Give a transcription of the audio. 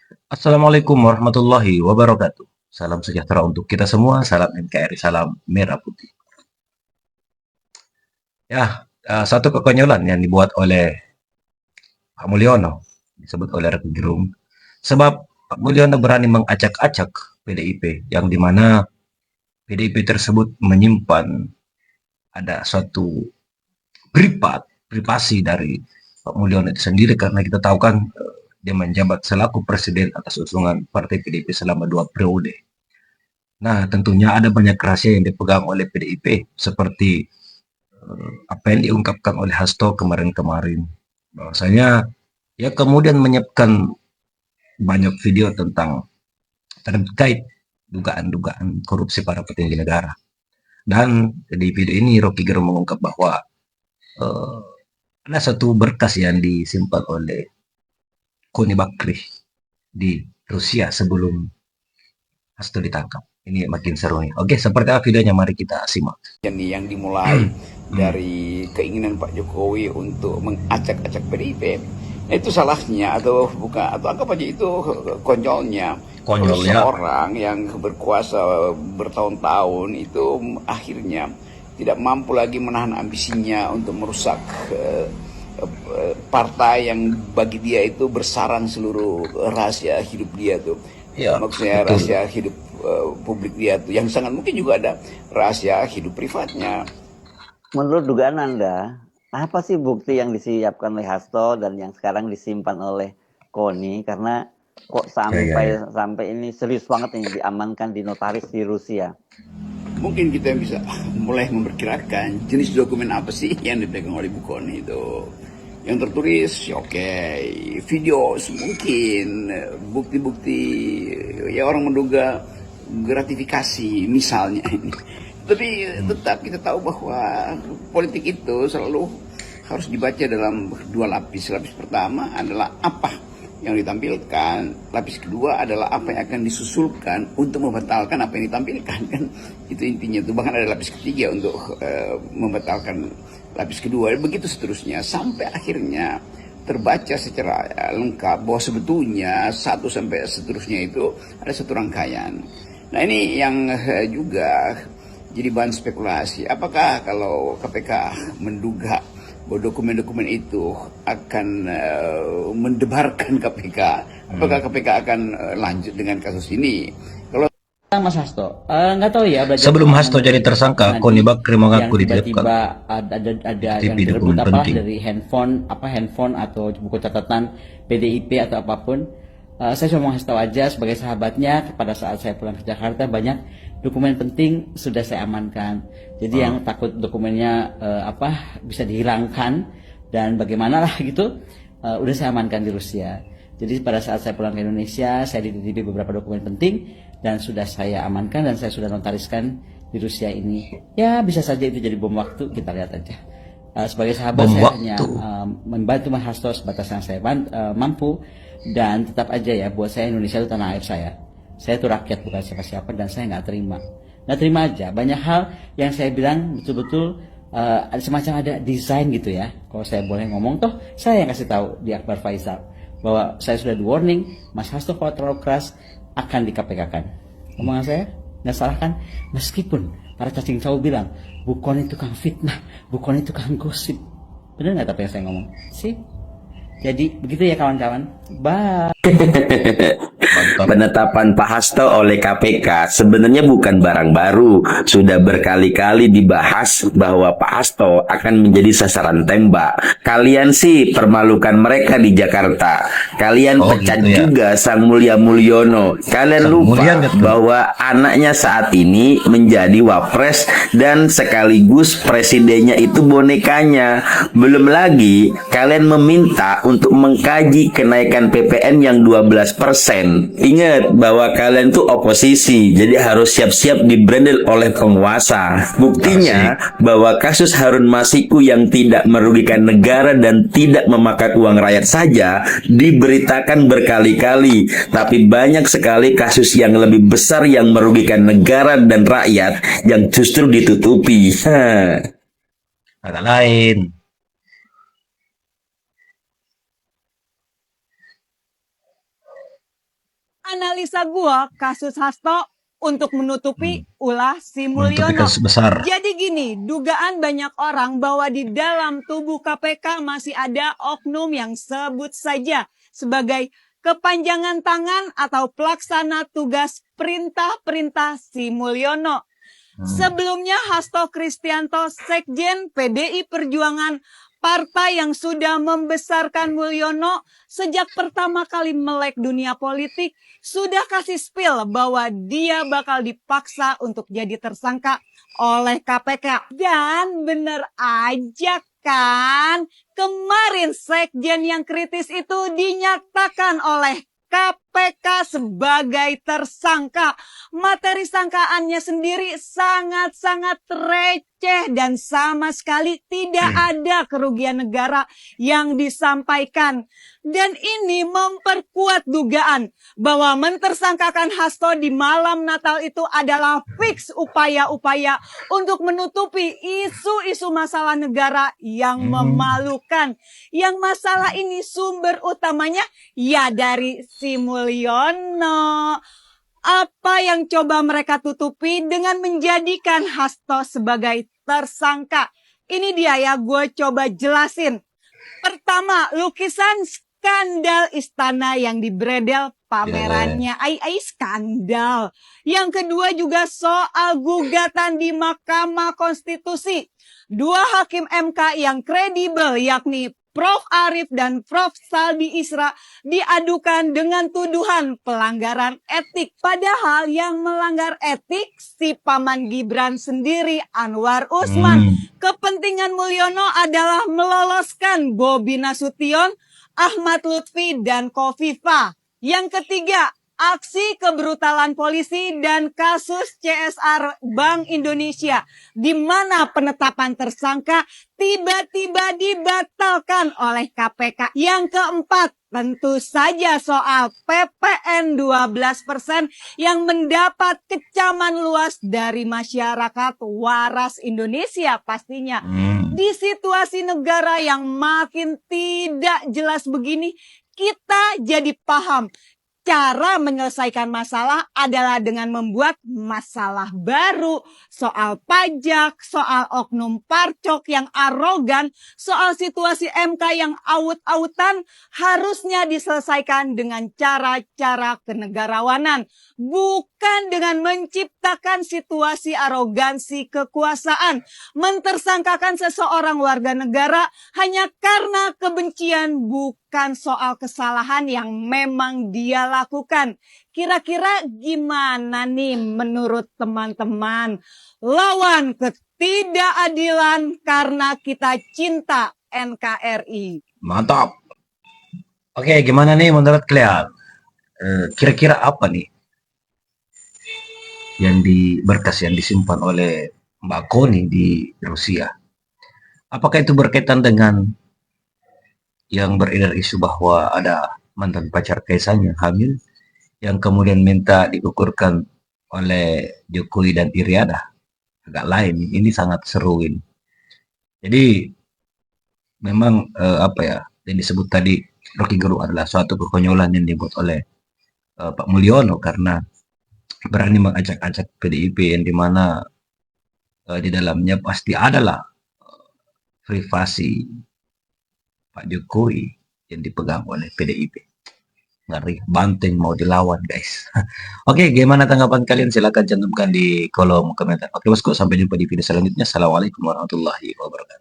Assalamualaikum warahmatullahi wabarakatuh. Salam sejahtera untuk kita semua. Salam NKRI, salam merah putih. Satu kekonyolan yang dibuat oleh Pak Mulyono, disebut oleh Rocky Gerung. Sebab Pak Mulyono berani mengacak-acak PDIP, yang dimana PDIP tersebut menyimpan ada suatu privasi dari Pak Mulyono itu sendiri, karena kita tahu kan dia menjabat selaku presiden atas usungan Partai PDIP selama 2 periode. Nah, tentunya ada banyak rahasia yang dipegang oleh PDIP, seperti apa yang diungkapkan oleh Hasto kemarin-kemarin. Bahwasanya ya kemudian menyiapkan banyak video tentang terkait dugaan-dugaan korupsi para petinggi negara. Dan di video ini Rocky Gerung mengungkap bahwa uh, ada satu berkas yang disimpan oleh Koni Bakri di Rusia sebelum Hasto ditangkap. Ini makin seru nih. Oke, seperti apa videonya? Mari kita simak. Yang dimulai dari keinginan Pak Jokowi untuk mengacak-acak PDIP, itu salahnya atau bukan, atau anggap aja itu konyolnya. Kalau Konyol ya. seseorang yang berkuasa bertahun-tahun itu akhirnya tidak mampu lagi menahan ambisinya untuk merusak partai yang bagi dia itu bersarang seluruh rahasia hidup dia tuh. Ya, Maksudnya betul. rahasia hidup publik dia tuh, yang sangat mungkin juga ada rahasia hidup privatnya. Menurut dugaan Anda, apa sih bukti yang disiapkan oleh Hasto dan yang sekarang disimpan oleh Koni? Karena kok Ya, ya, sampai ya. sampai ini serius banget ini diamankan di notaris di Rusia. Mungkin kita bisa mulai memperkirakan jenis dokumen apa sih yang dipegang oleh Bu Koni itu. Yang tertulis, oke, video mungkin, bukti-bukti, ya orang menduga gratifikasi misalnya ini. Tapi tetap kita tahu bahwa politik itu selalu harus dibaca dalam dua lapis. Lapis pertama adalah apa yang ditampilkan, lapis kedua adalah apa yang akan disusulkan untuk membatalkan apa yang ditampilkan, kan itu intinya tuh. Bahkan ada lapis ketiga untuk membatalkan lapis kedua, begitu seterusnya sampai akhirnya terbaca secara lengkap bahwa sebetulnya satu sampai seterusnya itu ada satu rangkaian. Nah, ini yang juga jadi bahan spekulasi. Apakah kalau KPK menduga bahwa dokumen-dokumen itu akan mendebarkan KPK, apakah KPK akan lanjut dengan kasus ini? Kalau Mas Hasto, nggak tahu ya belajar Sebelum pengalaman Hasto jadi dari tersangka, Koni Kusnadi Bakri yang mengaku dititipkan tiba-tiba ada TV yang direbut dokumen apa penting. dari handphone atau buku catatan PDIP atau apapun. Saya cuma mau kasih tahu aja sebagai sahabatnya, pada saat saya pulang ke Jakarta banyak dokumen penting sudah saya amankan. Jadi yang takut dokumennya bisa dihilangkan dan bagaimana lah gitu, udah saya amankan di Rusia. Jadi pada saat saya pulang ke Indonesia, saya dititipi beberapa dokumen penting dan sudah saya amankan dan saya sudah notariskan di Rusia ini. Ya bisa saja itu jadi bom waktu, kita lihat aja. Sebagai sahabat Bom saya hanya waktu. membantu Mas Hasto sebatas yang saya mampu, dan tetap aja ya buat saya Indonesia itu tanah air saya. Saya itu rakyat bukan siapa-siapa dan saya nggak terima aja banyak hal yang saya bilang betul-betul ada semacam ada desain gitu ya. Kalau saya boleh ngomong toh saya yang kasih tahu di Akbar Faisal bahwa saya sudah di warning Mas Hasto kalau terlalu keras akan di KPK kan. Omongan saya nggak salah kan, meskipun para cacing tahu bilang bukan itu kang fitnah, bukan itu kang gosip. Benar nggak tapi yang saya ngomong sih? Jadi begitu ya kawan-kawan, bye. Mantap. Penetapan Pak Hasto oleh KPK sebenarnya bukan barang baru. Sudah berkali-kali dibahas bahwa Pak Hasto akan menjadi sasaran tembak. Kalian sih permalukan mereka di Jakarta. Kalian Oh pecat gitu ya. juga Sang Mulia Mulyono. Kalian Sang Mulia lupa nggak tuh? bahwa anaknya saat ini menjadi wapres dan sekaligus presidennya itu bonekanya. Belum lagi kalian meminta untuk mengkaji kenaikan PPN yang 12%. Ingat bahwa kalian tuh oposisi, jadi harus siap-siap dibrandel oleh penguasa. Buktinya Asik. bahwa kasus Harun Masiku yang tidak merugikan negara dan tidak memakan uang rakyat saja diberitakan berkali-kali, tapi banyak sekali kasus yang lebih besar yang merugikan negara dan rakyat yang justru ditutupi. Kata lain. Analisa gua kasus Hasto untuk menutupi ulah Sri Menutupi Mulyono. kasus besar. Jadi gini, dugaan banyak orang bahwa di dalam tubuh KPK masih ada oknum yang sebut saja sebagai kepanjangan tangan atau pelaksana tugas perintah-perintah Sri Mulyono. Sebelumnya Hasto Kristianto, Sekjen PDI Perjuangan, partai yang sudah membesarkan Mulyono sejak pertama kali melek dunia politik, sudah kasih spill bahwa dia bakal dipaksa untuk jadi tersangka oleh KPK. Dan bener aja kan, kemarin Sekjen yang kritis itu dinyatakan oleh KPK sebagai tersangka. Materi sangkaannya sendiri sangat-sangat receh dan sama sekali tidak ada kerugian negara yang disampaikan. Dan ini memperkuat dugaan bahwa mentersangkakan Hasto di malam Natal itu adalah fix upaya-upaya untuk menutupi isu-isu masalah negara yang memalukan. Yang masalah ini sumber utamanya ya dari Sri Mulyono. Apa yang coba mereka tutupi dengan menjadikan Hasto sebagai tersangka? Ini dia ya, gue coba jelasin. Pertama, lukisan skandal istana yang dibredel pamerannya. Ai skandal. Yang kedua juga soal gugatan di Mahkamah Konstitusi. Dua hakim MK yang kredibel yakni Prof. Arief dan Prof. Saldi Isra diadukan dengan tuduhan pelanggaran etik. Padahal yang melanggar etik si paman Gibran sendiri, Anwar Usman. Kepentingan Mulyono adalah meloloskan Bobi Nasution, Ahmad Lutfi, dan Kofifa. Yang ketiga, aksi kebrutalan polisi dan kasus CSR Bank Indonesia, di mana penetapan tersangka tiba-tiba dibatalkan oleh KPK. Yang keempat, tentu saja soal PPN 12% yang mendapat kecaman luas dari masyarakat waras Indonesia pastinya. Di situasi negara yang makin tidak jelas begini, kita jadi paham cara menyelesaikan masalah adalah dengan membuat masalah baru. Soal pajak, soal oknum parcok yang arogan, soal situasi MK yang aut-autan harusnya diselesaikan dengan cara-cara kenegarawanan. Bukan dengan menciptakan situasi arogansi kekuasaan. Mentersangkakan seseorang warga negara hanya karena kebencian, bukan soal kesalahan yang memang dia lakukan. Kira-kira gimana nih menurut teman-teman? Lawan ketidakadilan karena kita cinta NKRI. Mantap. Oke, gimana nih menurut kalian? Kira-kira apa nih yang berkas yang disimpan oleh Mbak Koni di Rusia? Apakah itu berkaitan dengan yang beredar isu bahwa ada mantan pacar Kaisang yang hamil, yang kemudian minta digugurkan oleh Jokowi dan Iriana? Agak lain, ini sangat seru ini. Jadi memang apa ya, yang disebut tadi Rocky Gerung adalah suatu kekonyolan yang dibuat oleh Pak Mulyono karena berani mengajak-ajak PDIP yang dimana di dalamnya pasti adalah privasi Pak Jokowi yang dipegang oleh PDIP. Ngeri, banteng mau dilawan guys. Oke, gimana tanggapan kalian? Silahkan cantumkan di kolom komentar. Oke bosku, sampai jumpa di video selanjutnya. Assalamualaikum warahmatullahi wabarakatuh.